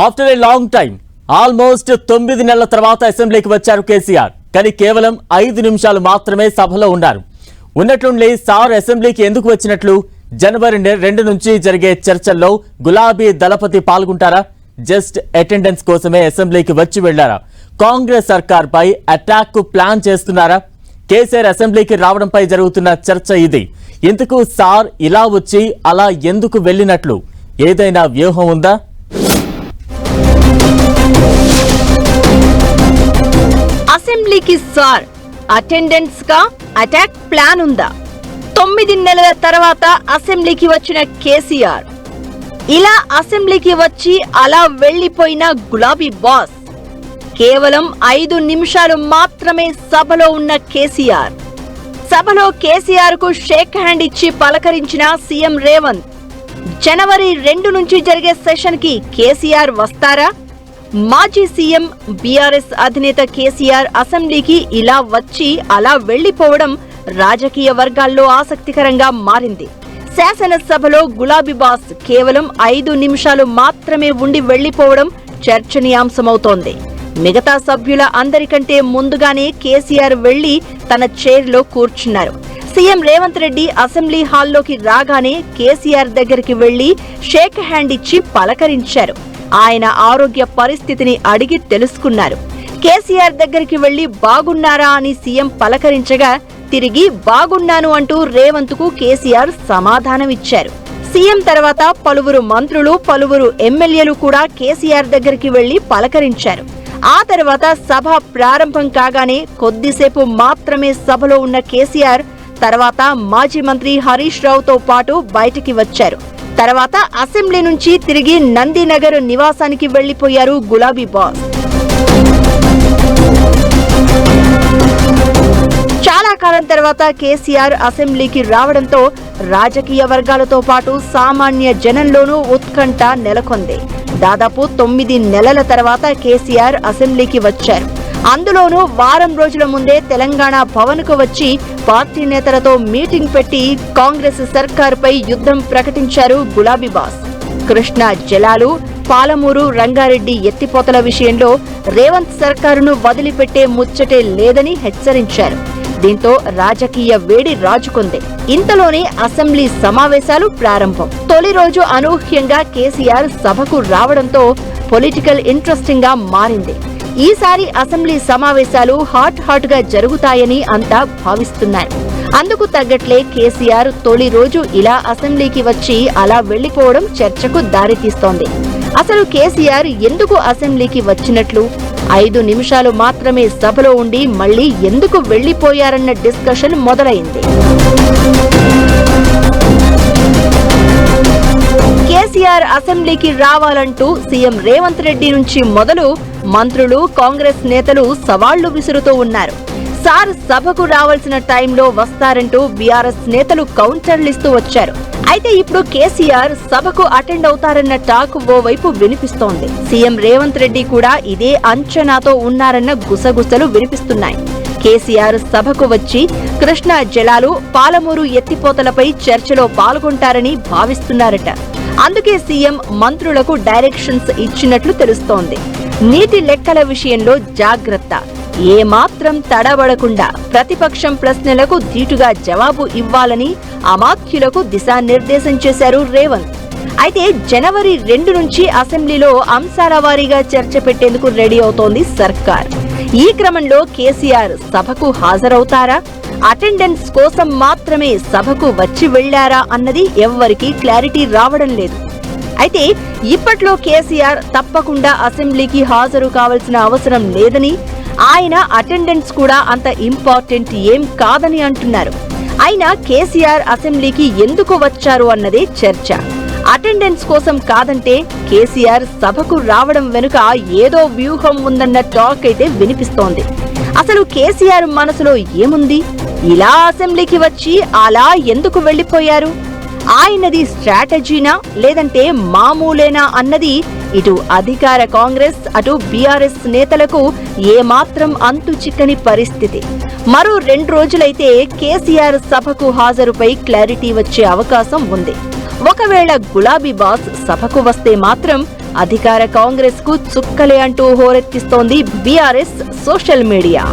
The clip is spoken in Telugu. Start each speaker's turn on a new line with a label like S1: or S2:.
S1: After a long time almost 9 నెలల తర్వాత అసెంబ్లీకి వచ్చారు కేసీఆర్. కానీ కేవలం 5 నిమిషాలు మాత్రమే సభలో ఉన్నారు. ఉన్నట్లుండి సార్ అసెంబ్లీకి ఎందుకు వచ్చినట్లు? జనవరి 2 నుంచి జరిగే చర్చల్లో గులాబీ దళపతి పాల్గొంటారా? జస్ట్ అటెండెన్స్ కోసమే అసెంబ్లీకి వచ్చి వెళ్లారా? కాంగ్రెస్ సర్కార్ పై అటాక్ ప్లాన్ చేస్తున్నారా? కేసీఆర్ అసెంబ్లీకి రావడంపై జరుగుతున్న చర్చ ఇది. ఇందుకు సార్ ఇలా వచ్చి అలా ఎందుకు వెళ్ళినట్లు? ఏదైనా వ్యూహం ఉందా?
S2: అసెంబ్లీకి సార్ అటెండెన్స్ గా అటాక్ ప్లాన్ ఉందా? 9 నెలల తర్వాత అసెంబ్లీకి వచ్చిన కేసీఆర్ ఇలా అసెంబ్లీకి వచ్చి అలా వెళ్లిపోయిన గులాబీ బాస్. కేవలం 5 నిమిషాలు మాత్రమే సభలో ఉన్న కేసీఆర్. సభలో కేసీఆర్ కు షేక్ హ్యాండ్ ఇచ్చి పలకరించిన సీఎం రేవంత్. జనవరి 2 నుంచి జరిగే సెషన్ కి కేసీఆర్ వస్తారా? మాజీ సీఎం బీఆర్ఎస్ అధినేత కేసీఆర్ అసెంబ్లీకి ఇలా వచ్చి అలా వెళ్లిపోవడం రాజకీయ వర్గాల్లో ఆసక్తికరంగా మారింది. శాసనసభలో గులాబీ బాస్ కేవలం 5 నిమిషాలు మాత్రమే ఉండి వెళ్లిపోవడం చర్చనీయాంశమవుతోంది. మిగతా సభ్యుల అందరికంటే ముందుగానే కేసీఆర్ వెళ్లి తన చైర్లో కూర్చున్నారు. సీఎం రేవంత్ రెడ్డి అసెంబ్లీ హాల్లోకి రాగానే కేసీఆర్ దగ్గరికి వెళ్లి షేక్ హ్యాండ్ ఇచ్చి పలకరించారు. ఆయన ఆరోగ్య పరిస్థితిని అడిగి తెలుసుకున్నారు. కేసీఆర్ దగ్గరికి వెళ్లి బాగున్నారా అని సీఎం పలకరించగా తిరిగి బాగున్నాను అంటూ రేవంత్ కు కేసీఆర్ సమాధానమిచ్చారు. సీఎం తర్వాత పలువురు మంత్రులు, పలువురు ఎమ్మెల్యేలు కూడా కేసీఆర్ దగ్గరికి వెళ్లి పలకరించారు. ఆ తర్వాత సభ ప్రారంభం కాగానే కొద్దిసేపు మాత్రమే సభలో ఉన్న కేసీఆర్ తర్వాత మాజీ మంత్రి హరీష్ రావుతో పాటు బయటికి వచ్చారు. తర్వాత అసెంబ్లీ నుంచి తిరిగి నందినగర్ నివాసానికి వెళ్లిపోయారు గులాబీ బాస్. చాలా కాలం తర్వాత కేసీఆర్ అసెంబ్లీకి రావడంతో రాజకీయ వర్గాలతో పాటు సామాన్య జనంలోనూ ఉత్కంఠ నెలకొంది. దాదాపు 9 నెలల తర్వాత కేసీఆర్ అసెంబ్లీకి వచ్చారు. అందులోనూ వారం రోజుల ముందే తెలంగాణ భవన్ కు వచ్చి పార్టీ నేతలతో మీటింగ్ పెట్టి కాంగ్రెస్ సర్కారుపై యుద్ధం ప్రకటించారు గులాబీ బాస్. కృష్ణా జలాలు, పాలమూరు రంగారెడ్డి ఎత్తిపోతల విషయంలో రేవంత్ సర్కారును వదిలిపెట్టే ముచ్చటే లేదని హెచ్చరించారు. దీంతో రాజకీయ వేడి రాజుకుంది. ఇంతలోనే అసెంబ్లీ సమావేశాలు ప్రారంభం. తొలి రోజు అనూహ్యంగా కేసీఆర్ సభకు రావడంతో పొలిటికల్ ఇంట్రెస్టింగ్ గా మారింది. ఈసారి అసెంబ్లీ సమావేశాలు హాట్ గా జరుగుతాయని అంతా భావిస్తున్నారు. అందుకు తగ్గట్లే కేసీఆర్ తొలి రోజు ఇలా అసెంబ్లీకి వచ్చి అలా వెళ్లిపోవడం చర్చకు దారితీస్తోంది. అసలు కేసీఆర్ ఎందుకు అసెంబ్లీకి వచ్చినట్లు? 5 నిమిషాలు మాత్రమే సభలో ఉండి మళ్లీ ఎందుకు వెళ్లిపోయారన్న డిస్కషన్ మొదలైంది. కేసీఆర్ అసెంబ్లీకి రావాలంటూ సీఎం రేవంత్ రెడ్డి నుంచి మొదలు మంత్రులు, కాంగ్రెస్ నేతలు సవాళ్లు విసురుతూ ఉన్నారు. సార్ సభకు రావాల్సిన టైంలో వస్తారంటూ బీఆర్ఎస్ నేతలు కౌంటర్లిస్తూ వచ్చారు. అయితే ఇప్పుడు కేసీఆర్ సభకు అటెండ్ అవుతారన్న టాక్ ఓవైపు వినిపిస్తోంది. సీఎం రేవంత్ రెడ్డి కూడా ఇదే అంచనాతో ఉన్నారన్న గుసగుసలు వినిపిస్తున్నాయి. కేసీఆర్ సభకు వచ్చి కృష్ణా జలాలు, పాలమూరు ఎత్తిపోతలపై చర్చలో పాల్గొంటారని భావిస్తున్నారట. అందుకే సీఎం మంత్రులకు డైరెక్షన్స్ ఇచ్చినట్లు తెలుస్తోంది. నీటి లెక్కల విషయంలో జాగ్రత్త, ఏమాత్రం తడబడకుండా ప్రతిపక్షం ప్రశ్నలకు ధీటుగా జవాబు ఇవ్వాలని అమాత్యులకు దిశానిర్దేశం చేశారు రేవంత్. అయితే జనవరి 2 నుంచి అసెంబ్లీలో అంశాల వారీగా చర్చ పెట్టేందుకు రెడీ అవుతోంది సర్కార్. ఈ క్రమంలో కేసీఆర్ సభకు హాజరవుతారా? అటెండెన్స్ కోసం మాత్రమే సభకు వచ్చి వెళ్లారా అన్నది ఎవ్వరికీ క్లారిటీ రావడం లేదు. అయితే ఇప్పట్లో కేసీఆర్ తప్పకుండా అసెంబ్లీకి హాజరు కావాల్సిన అవసరం లేదని, ఆయన అటెండెన్స్ కూడా అంత ఇంపార్టెంట్ ఏం కాదని అంటున్నారు. అయినా కేసీఆర్ అసెంబ్లీకి ఎందుకు వచ్చారు అన్నదే చర్చ. అటెండెన్స్ కోసం కాదంటే కేసీఆర్ సభకు రావడం వెనుక ఏదో వ్యూహం ఉందన్న టాక్ అయితే వినిపిస్తోంది. అసలు కేసీఆర్ మనసులో ఏముంది? ఇలా అసెంబ్లీకి వచ్చి అలా ఎందుకు వెళ్లిపోయారు? ఆయనది స్ట్రాటజీనా లేదంటే మామూలేనా అన్నది ఇటు అధికార కాంగ్రెస్, అటు బీఆర్ఎస్ నేతలకు ఏమాత్రం అంతు చిక్కని పరిస్థితి. మరో 2 రోజులైతే కేసీఆర్ సభకు హాజరుపై క్లారిటీ వచ్చే అవకాశం ఉంది. ఒకవేళ గులాబీ బాస్ సభకు వస్తే మాత్రం అధికార కాంగ్రెస్ కు చుక్కలే అంటూ హోరెత్తిస్తోంది బీఆర్ఎస్ సోషల్ మీడియా.